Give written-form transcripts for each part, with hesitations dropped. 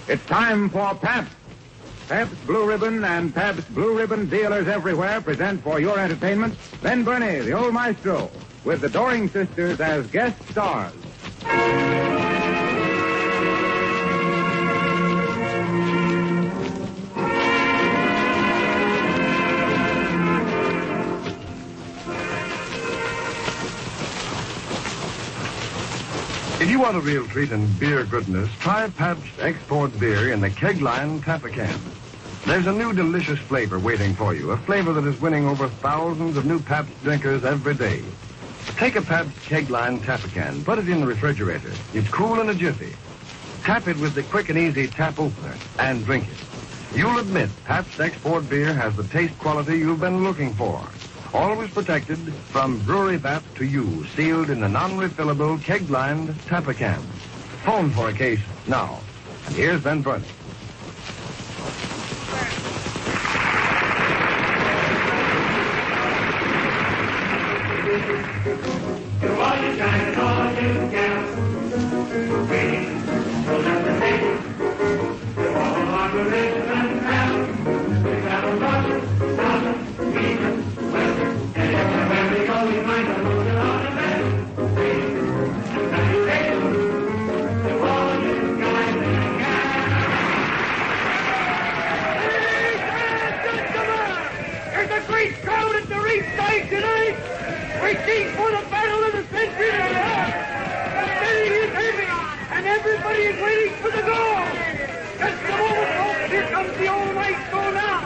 It's time for Pabst. Pabst Blue Ribbon and Pabst Blue Ribbon dealers everywhere present for your entertainment Ben Burney, the old maestro, with the Doring sisters as guest stars. If you want a real treat in beer goodness, try Pabst Export Beer in the keg line Tappacan. There's a new delicious flavor waiting for you, a flavor that is winning over thousands of new Pabst drinkers every day. Take a Pabst keg line Tappacan, put it in the refrigerator. It's cool in a jiffy. Tap it with the quick and easy tap opener and drink it. You'll admit Pabst Export Beer has the taste quality you've been looking for. Always protected from brewery vat to you, sealed in the non-refillable keg-lined Tappacan. Phone for a case now. And here's Ben Burney. To all you guys and all you gals, waiting till the table. To all the margaritas and crowds, we got a Russian, Southern, Eastern, Western, and everywhere we go we find a loser on the bed. Waiting and salutations to all you guys and gals. Ladies and gentlemen, there's a great crowd at the ringside tonight. Waiting for the battle of the century. The city is heavy, and everybody is waiting for the goal. Just a moment, folks. Here comes the old maestro now.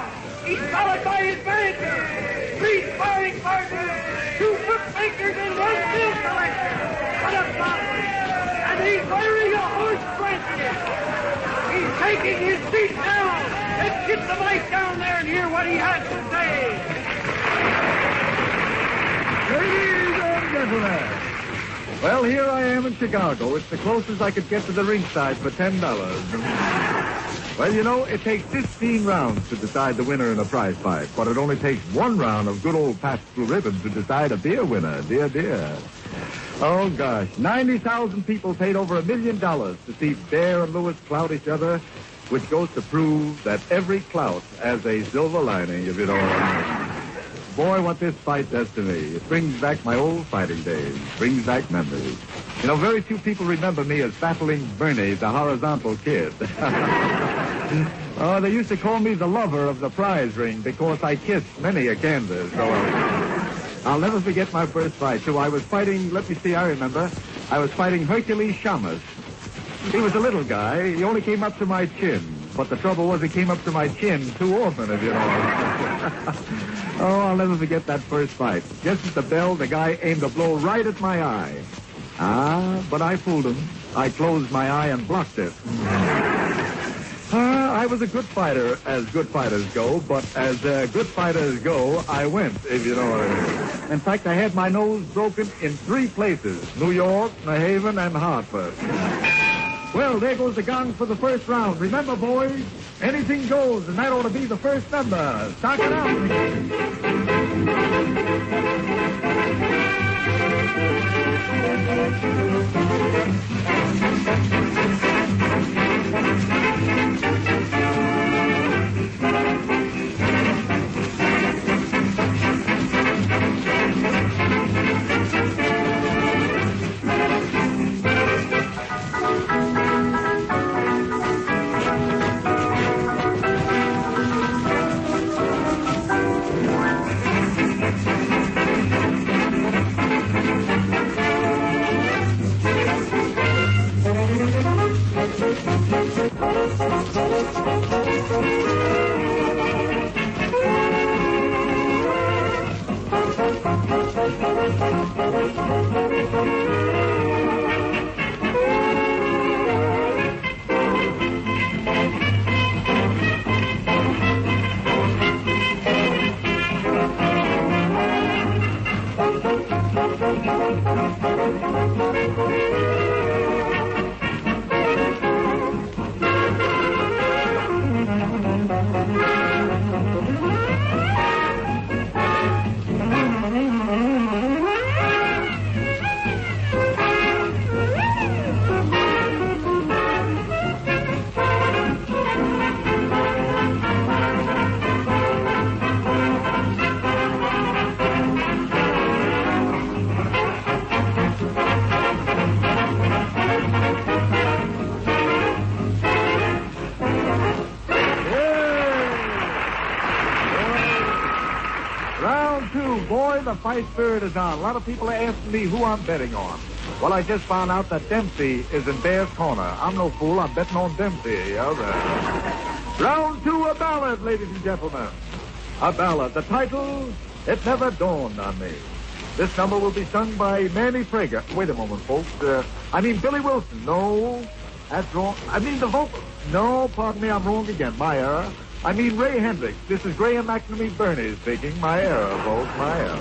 He's followed by his manager, 3 sparring partners, 2 bookmakers, and 1 bill collector. What a following! And he's wearing a horse blanket. He's taking his seat now. Let's get the mic down there and hear what he has to say. Ladies and gentlemen, well, here I am in Chicago. It's the closest I could get to the ringside for $10. Well, you know, it takes 15 rounds to decide the winner in a prize fight, but it only takes 1 round of good old Pabst Blue Ribbon to decide a beer winner. Dear, dear. Oh, gosh. 90,000 people paid over $1 million to see Bear and Lewis clout each other, which goes to prove that every clout has a silver lining, if you know what I mean. Boy, what this fight does to me. It brings back my old fighting days. Brings back memories. You know, very few people remember me as battling Bernie, the horizontal kid. Oh, they used to call me the lover of the prize ring because I kissed many a canvas. So I'll never forget my first fight, too. I was fighting, let me see, I remember. I was fighting Hercules Shamus. He was a little guy. He only came up to my chin. But the trouble was he came up to my chin too often, if you know. Oh, I'll never forget that first fight. Just at the bell, the guy aimed a blow right at my eye. But I fooled him. I closed my eye and blocked it. I was a good fighter, as good fighters go, but as good fighters go, I went, if you know what I mean. In fact, I had my nose broken in 3 places, New York, New Haven, and Hartford. Well, there goes the gong for the first round. Remember, boys, anything goes, and that ought to be the first number. Stock it out. boy, the fight spirit is on. A lot of people are asking me who I'm betting on. Well, I just found out that Dempsey is in Bear's corner. I'm no fool. I'm betting on Dempsey. Yeah, there. Round 2, a ballad, ladies and gentlemen. A ballad. The title, It Never Dawned on Me. This number will be sung by Manny Frager. Wait a moment, folks. Billy Wilson. No, that's wrong. The vocal. No, pardon me, I'm wrong again. My error. Ray Hendricks. This is Graham McNamee Bernie speaking. My error, folks. My error.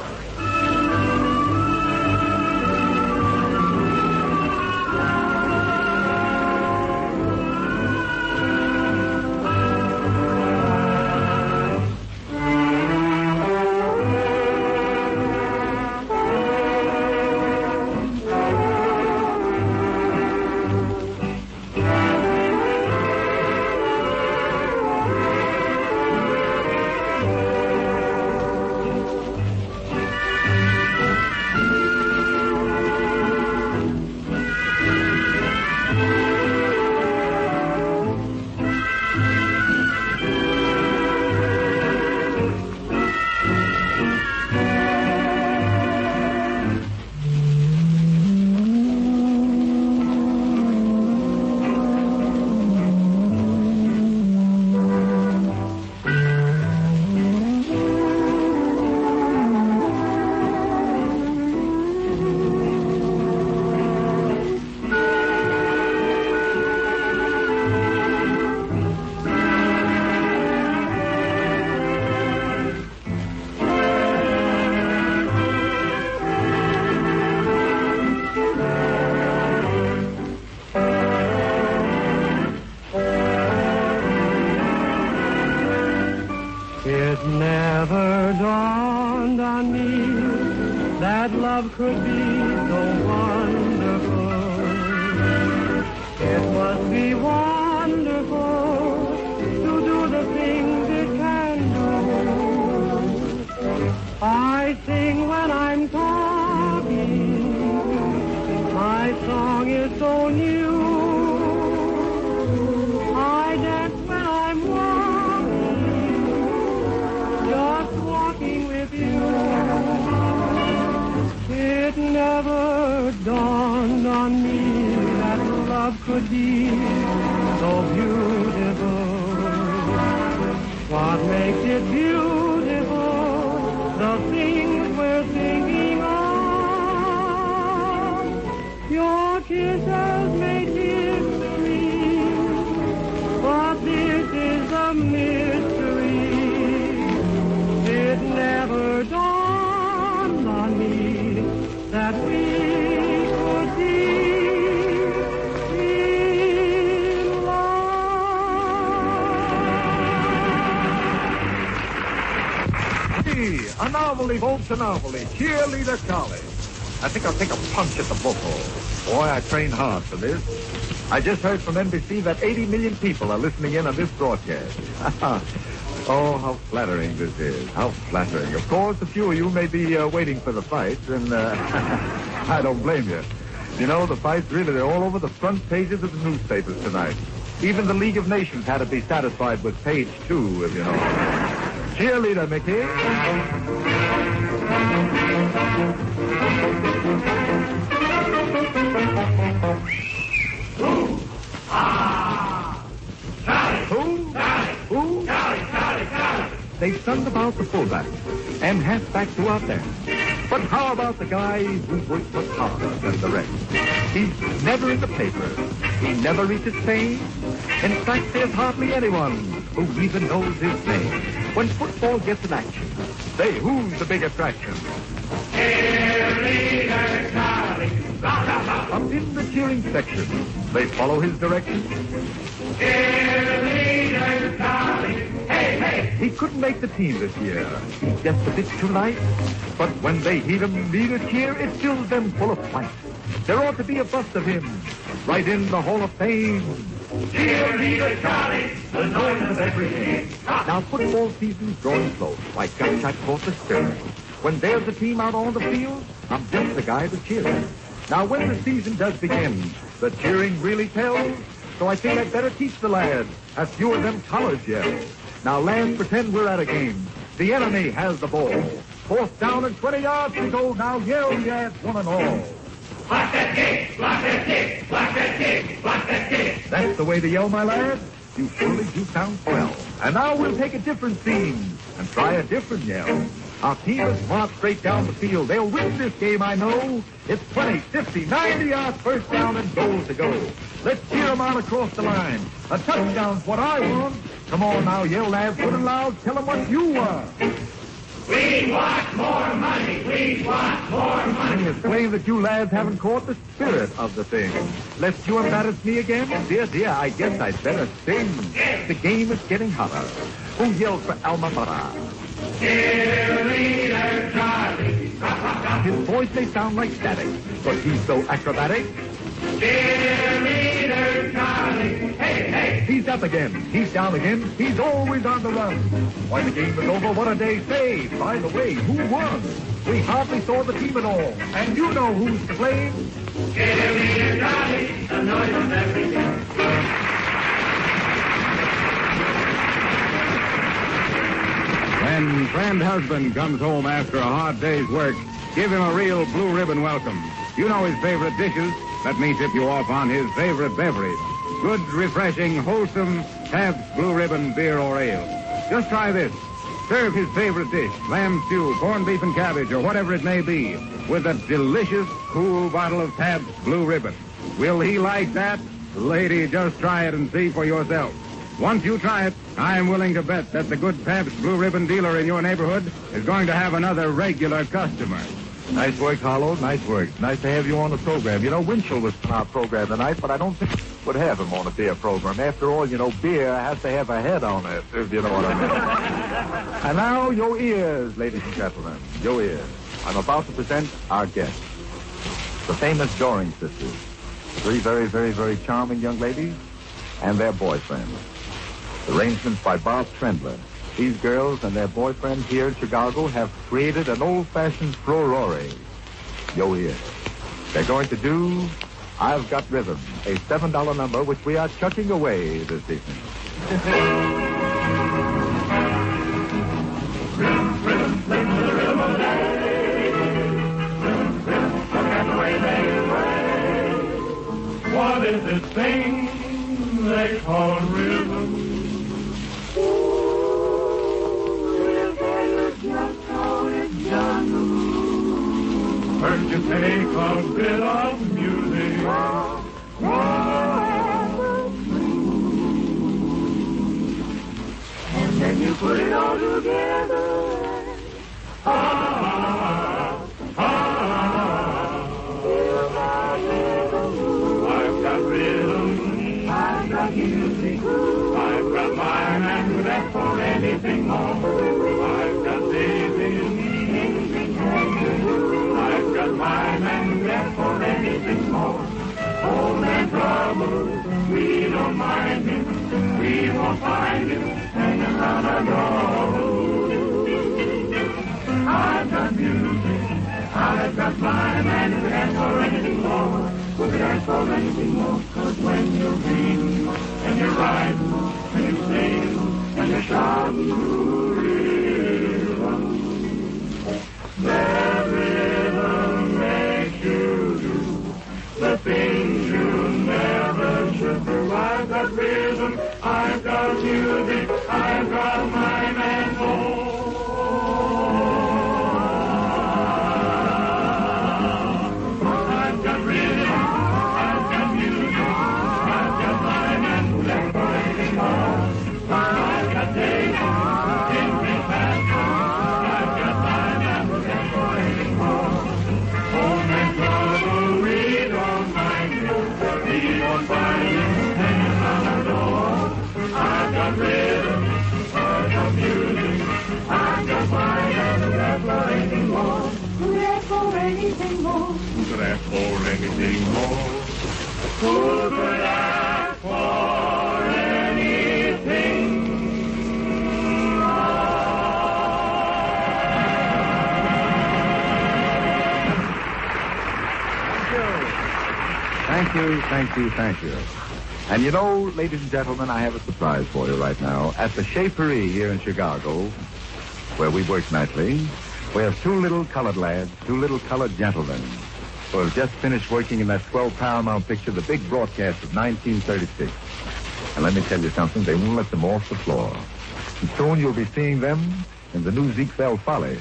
It never dawned on me that love could be so wonderful. It must be wonderful to do the things it can do. I sing when I'm talking. My song is so new. I dance when I'm walking with you. It never dawned on me that love could be so beautiful. What makes it beautiful? The things we're thinking of. Your kisses made history, but this is a mystery. It never dawned on me that we could be in love. Gee, a novelty, folks, a novelty. Cheerleader Charlie. I think I'll take a punch at the vocal. Boy, I trained hard for this. I just heard from NBC that 80 million people are listening in on this broadcast. Oh, how flattering this is. How flattering. Of course, a few of you may be waiting for the fights, and I don't blame you. You know, the fights really, they're all over the front pages of the newspapers tonight. Even the League of Nations had to be satisfied with page 2, if you know. Cheerleader, Mickey. Who? Ah! Charlie! Who? Charlie! Who? Charlie! Charlie! Charlie! They sung about the fullback and halfback throughout there. But how about the guy who works much harder than the rest? He's never in the paper. He never reaches fame. In fact, there's hardly anyone who even knows his name. When football gets in action, say, who's the big attraction? Cheerleader Charlie! Blah, blah, blah. Up in the cheering section, they follow his directions. Cheerleader Charlie! Hey, hey! He couldn't make the team this year. He's just a bit too light. But when they hear him lead a cheer, it fills them full of fight. There ought to be a bust of him right in the Hall of Fame. Cheerleader Charlie! The noise of everything. Now, football season's drawing close, like gunshot caught the spirit. When there's a team out on the field, I'm just the guy to cheer. Now, when the season does begin, the cheering really tells. So I think I'd better teach the lads a few of them college yells. Now, lads, pretend we're at a game. The enemy has the ball. Fourth down and 20 yards to go. Now yell, yes, one and all. Block that kick! Block that kick! Block that kick! Block that kick! That's the way to yell, my lad. You surely do sound swell. And now we'll take a different scene and try a different yell. Our team is marched straight down the field. They'll win this game, I know. It's 20, 50, 90 yards, first down and goal to go. Let's cheer them out across the line. A touchdown's what I want. Come on now, yell, lads, good and loud. Tell them what you want. We want more money! We want more money! It's plain that you lads haven't caught the spirit of the thing. Lest you embarrass me again? Dear, I guess I'd better sing. The game is getting hotter. Who yells for alma mater? Cheerleader Charlie! His voice may sound like static, but he's so acrobatic. Cheerleader Charlie! Hey, hey! He's up again. He's down again. He's always on the run. Why, the game is over. What a day. Say, by the way, who won? We hardly saw the team at all. And you know who's to blame. Cheerleader Charlie! The noise of everything. When friend husband comes home after a hard day's work, give him a real blue ribbon welcome. You know his favorite dishes. Let me tip you off on his favorite beverage. Good, refreshing, wholesome Pabst Blue Ribbon beer or ale. Just try this. Serve his favorite dish, lamb stew, corned beef and cabbage, or whatever it may be, with a delicious, cool bottle of Pabst Blue Ribbon. Will he like that? Lady, just try it and see for yourself. Once you try it, I am willing to bet that the good Pabst Blue Ribbon dealer in your neighborhood is going to have another regular customer. Nice work, Harlow. Nice work. Nice to have you on the program. You know, Winchell was on our program tonight, but I don't think would have him on a beer program. After all, you know, beer has to have a head on it, if you know what I mean. And now, your ears, ladies and gentlemen. Your ears. I'm about to present our guests, the famous Doring sisters. Three very, very, very charming young ladies and their boyfriends. Arrangements by Bob Trendler. These girls and their boyfriends here in Chicago have created an old-fashioned furore. Yo, here. They're going to do I've Got Rhythm, a $7 number which we are chucking away this evening. Rhythm, rhythm, rhythm, the rhythm of the day. Rhythm, rhythm, look at the way they play. What is this thing they call rhythm? First you take a bit of music, and then you put it all together. I've got rhythm, I've got music, I've got my man who'd ask for anything more. I've got David. I've got my man left for anything more. Home and trouble, we don't mind him. We won't find him hanging around our door. I've got music, I've got my man who ask for anything more. Who could ask for anything more? 'Cause when you're reading and you're writing and you're singing and you're shouting, that rhythm makes you do the things you never should do. I've got rhythm, I've got music, I've got my man more. I've got rhythm, I've got music, I've got my man who left for anything more. I've got days, things may pass. I've got rhythm, I've got music, I've got my man who asked for anything more. Who asked for anything more? Who could ask for anything more? Who could ask for anything Thank you. And you know, ladies and gentlemen, I have a surprise for you right now. At the Chaperie here in Chicago, where we work nightly, We have two little colored lads, two little colored gentlemen, who have just finished working in that 12 Paramount picture, the big broadcast of 1936. And let me tell you something, they won't let them off the floor. And soon you'll be seeing them in the new Ziegfeld Follies.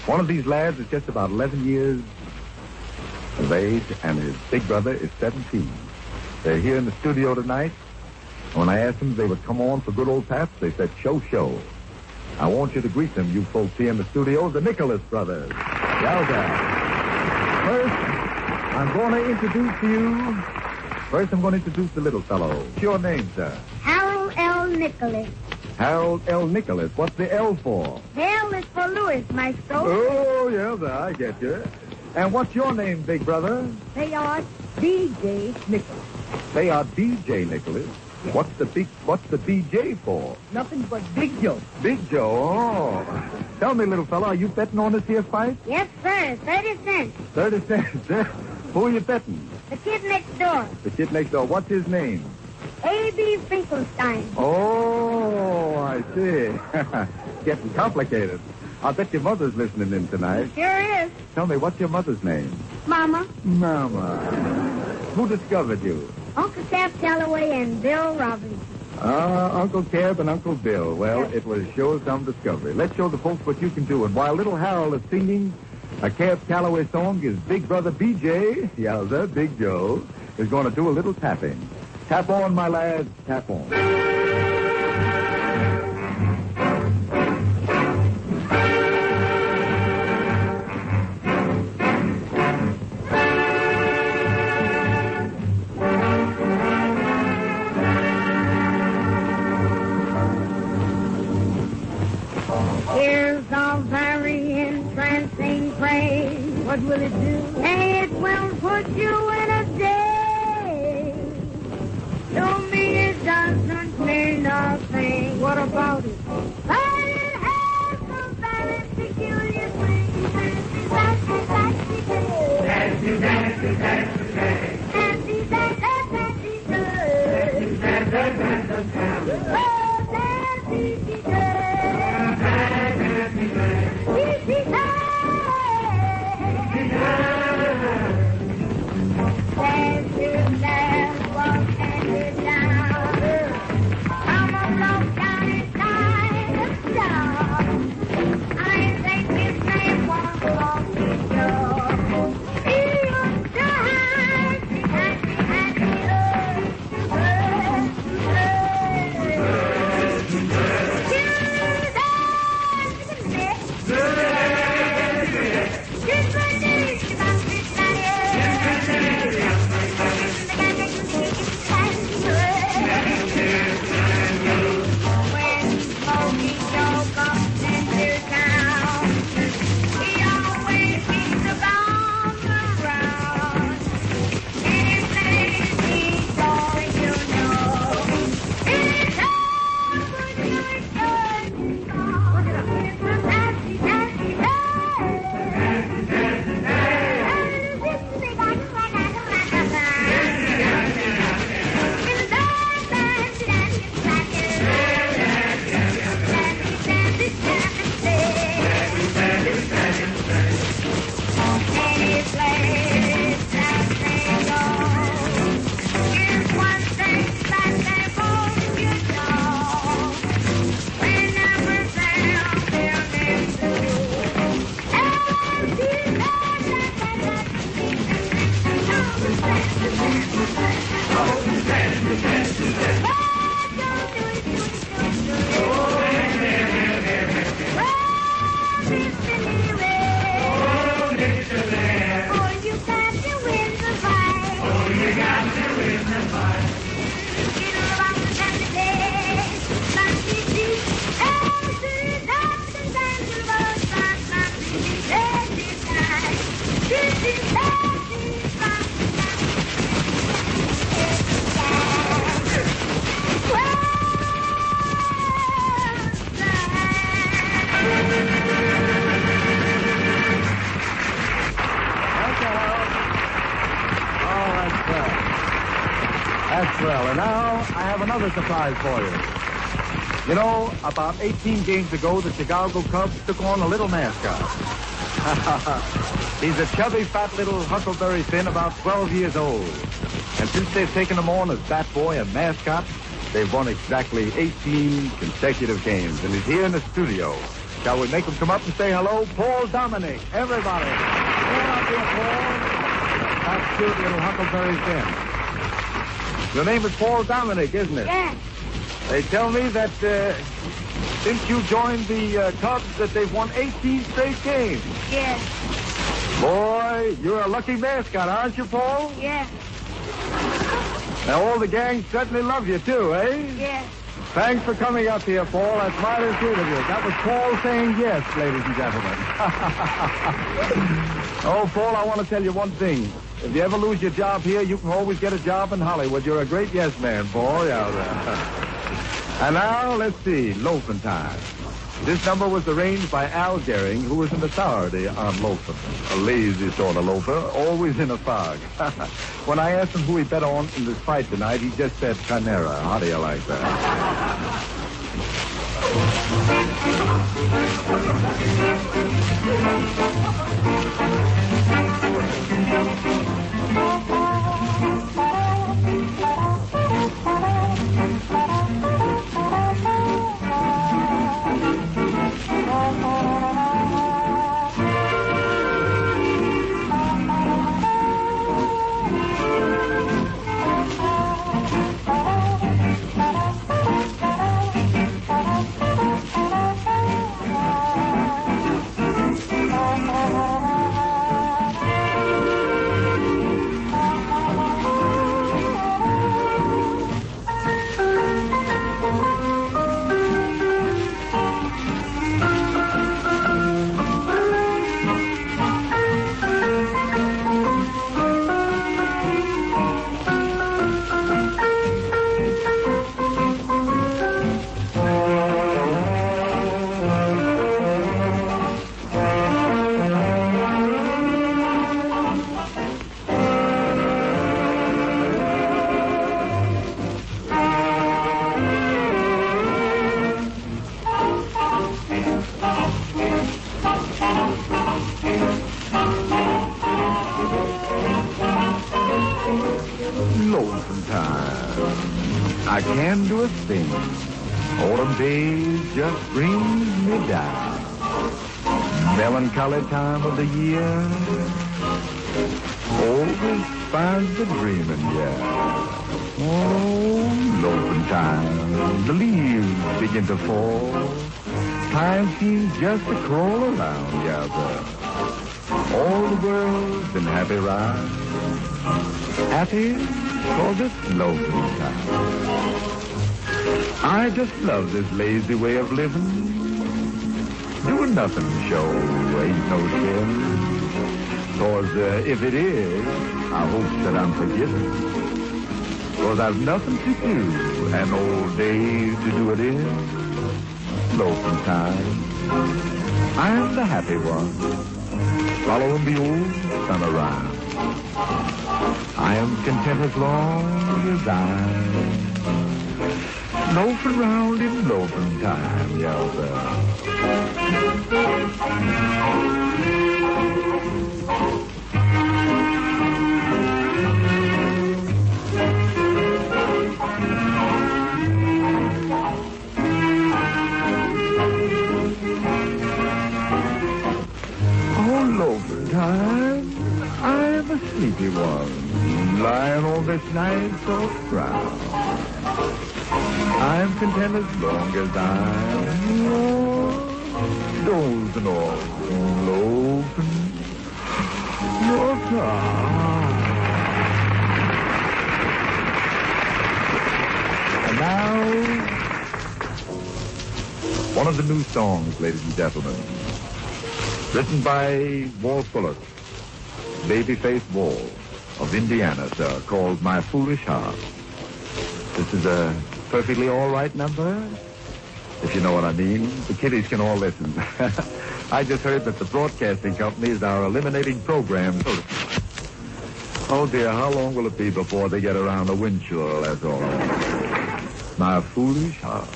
One of these lads is just about 11 years of age, and his big brother is 17. They're here in the studio tonight. When I asked them if they would come on for good old taps, they said, show. I want you to greet them, you folks here in the studio, the Nicholas brothers. Yowza. First, I'm going to introduce the little fellow. What's your name, sir? Harold L. Nicholas. Harold L. Nicholas. What's the L for? L is for Louis, Maestro. Oh, yeah, I get you. And what's your name, big brother? They are DJ Nicholas. They are DJ Nicholas. Yes. What's the BJ for? Nothing but Big Joe. Big Joe, oh. Tell me, little fella, are you betting on this here fight? Yes, sir. 30 cents. 30 cents, eh? Who are you betting? The kid next door. The kid next door. What's his name? A.B. Finkelstein. Oh, I see. Getting complicated. I'll bet your mother's listening in tonight. Sure is. Tell me, what's your mother's name? Mama. Who discovered you? Uncle Cap Calloway and Bill Robinson. Uncle Cab and Uncle Bill. Well, it was sure some discovery. Let's show the folks what you can do. And while little Harold is singing a Cab Calloway song, his big brother B.J., yowza, Big Joe, is going to do a little tapping. Tap on, my lads, tap on. Here's a very entrancing phrase. What will it do? It will put you in a daze. To me it doesn't mean nothing. What about it? But it has a very peculiar swing. Fancy, That's swell. And now I have another surprise for you. You know, about 18 games ago, the Chicago Cubs took on a little mascot. He's a chubby, fat little Huckleberry Finn, about 12 years old. And since they've taken him on as bat boy and mascot, they've won exactly 18 consecutive games. And he's here in the studio. Shall we make him come up and say hello? Paul Dominic, everybody. Come on up here, Paul. That's cute little Huckleberry Finn. Your name is Paul Dominic, isn't it? Yes. They tell me that since you joined the Cubs that they've won 18 straight games. Yes. Boy, you're a lucky mascot, aren't you, Paul? Yes. Now, all the gang certainly love you, too, eh? Yes. Thanks for coming up here, Paul. That's mighty sweet of you. That was Paul saying yes, ladies and gentlemen. Oh, Paul, I want to tell you one thing. If you ever lose your job here, you can always get a job in Hollywood. You're a great yes man, Paul. Yeah. And now, let's see, loafing time. This number was arranged by Al Doring, who was an authority on loafing. A lazy sort of loafer, always in a fog. When I asked him who he bet on in this fight tonight, he just said Chimera. How do you like that? Loafing time. I can do a thing. Autumn days just brings me down. Melancholy time of the year. Always finds the dreaming, yeah. Oh, loafing time. The leaves begin to fall. Time seems just to crawl around, yeah, all the world's in happy rhyme. Happy for this loafing time. I just love this lazy way of living. Doing nothing show ain't no sin. 'Cause if it is, I hope that I'm forgiven. 'Cause I've nothing to do and old days to do it in. Loafing time. I'm the happy one. Following the old sun around. I am content as long as I'm loafing around in loafing time, yeah, Oh, loafing time. I'm a sleepy one, lying all this night soft ground. I'm content as long as I'm dozing off, loafing, And now, one of the new songs, ladies and gentlemen, written by Wilcox. Babyface Wall of Indiana, sir, called My Foolish Heart. This is a perfectly all right number, if you know what I mean. The kiddies can all listen. I just heard that the broadcasting companies are eliminating programs. Oh, dear, how long will it be before they get around a windshield, that's all. My Foolish Heart.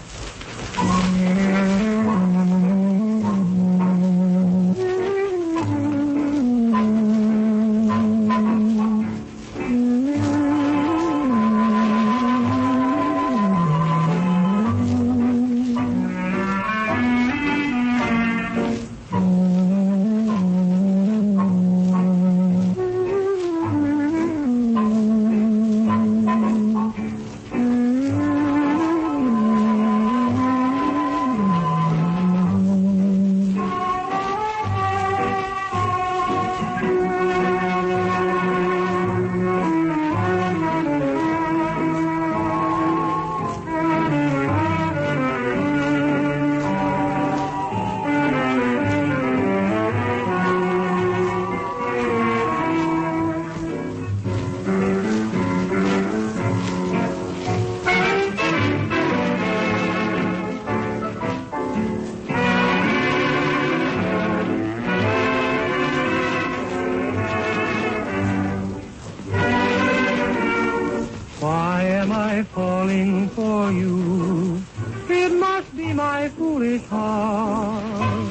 Falling for you, it must be my foolish heart.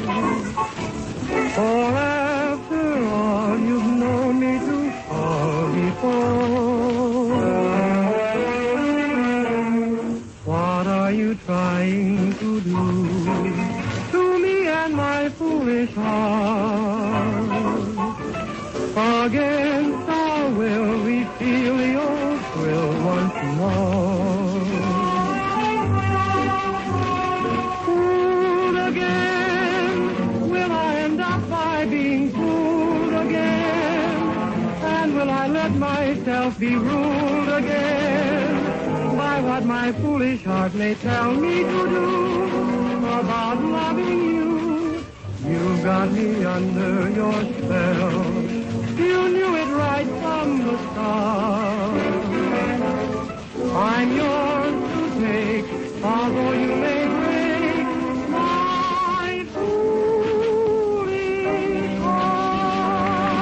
For after all, you've known me too far before. What are you trying to do to me and my foolish heart? Against our will, we feel the old thrill once more. Fooled again, will I end up by being fooled again? And will I let myself be ruled again by what my foolish heart may tell me to do about loving you? You got me under your spell. You knew it right from the start. I'm yours to take, although you may break my foolish heart.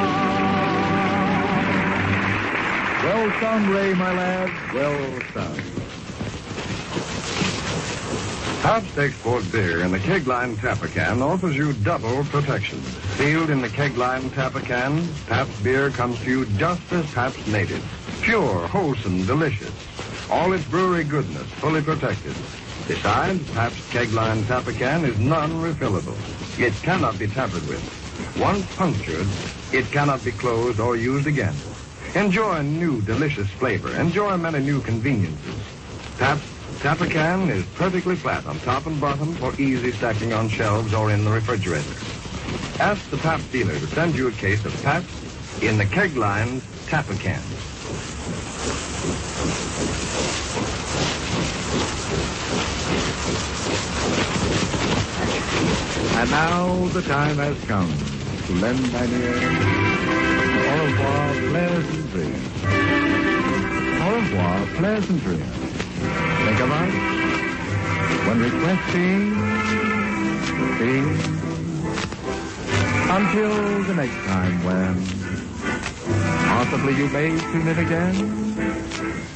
Well sung, Ray, my lad. Well sung. Pabst Export Beer in the keg-line tapper can offers you double protection. Sealed in the keg-line tapper can, Pabst Beer comes to you just as Pabst made it. Pure, wholesome, delicious. All its brewery goodness fully protected. Besides, Pabst keg-line tapper can is non-refillable. It cannot be tampered with. Once punctured, it cannot be closed or used again. Enjoy a new, delicious flavor. Enjoy many new conveniences. Pabst tapper can is perfectly flat on top and bottom for easy stacking on shelves or in the refrigerator. Ask the Pabst dealer to send you a case of Pabst in the keg-line tapper can. And now the time has come to lend thine ear to Au revoir, pleasantry. Au revoir, pleasantry. Think of us when requesting, until the next time when possibly you may tune in again.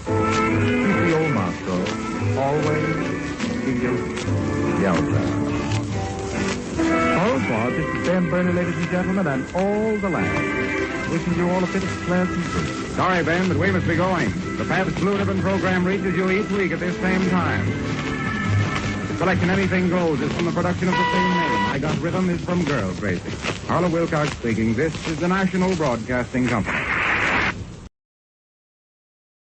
Keep the old motto, always feel Yelta. Au revoir, this is Ben Burney, ladies and gentlemen, and all the lads. Wishing you all a bit of pleasantry. Sorry, Ben, but we must be going. The Pabst Blue Ribbon program reaches you each week at this same time. The selection Anything Goes is from the production of the same name. I Got Rhythm is from Girl Crazy. Harlow, Wilcox speaking. This is the National Broadcasting Company.